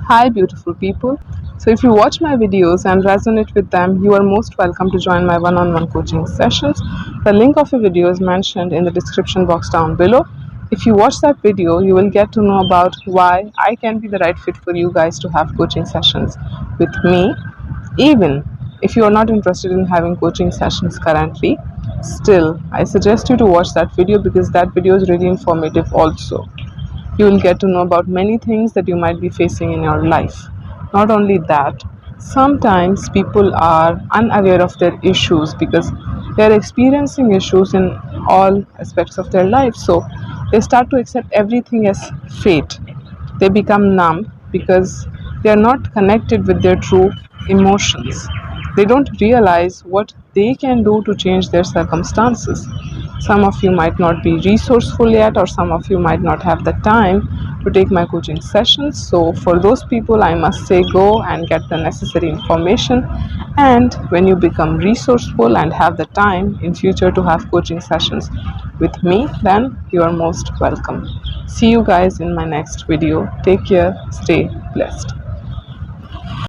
Hi beautiful people. So if you watch my videos and resonate with them, you are most welcome to join my one-on-one coaching sessions. The link of a video is mentioned in the description box down below. If you watch that video, you will get to know about why I can be the right fit for you guys to have coaching sessions with me. Even if you are not interested in having coaching sessions currently, still I suggest you to watch that video because that video is really informative also. You will get to know about many things that you might be facing in your life. Not only that, sometimes people are unaware of their issues because they are experiencing issues in all aspects of their life. So they start to accept everything as fate. They become numb because they are not connected with their true emotions. They don't realize what they can do to change their circumstances. Some of you might not be resourceful yet, or some of you might not have the time to take my coaching sessions. So, for those people, I must say go and get the necessary information. And when you become resourceful and have the time in future to have coaching sessions with me, then you are most welcome. See you guys in my next video. Take care, stay blessed.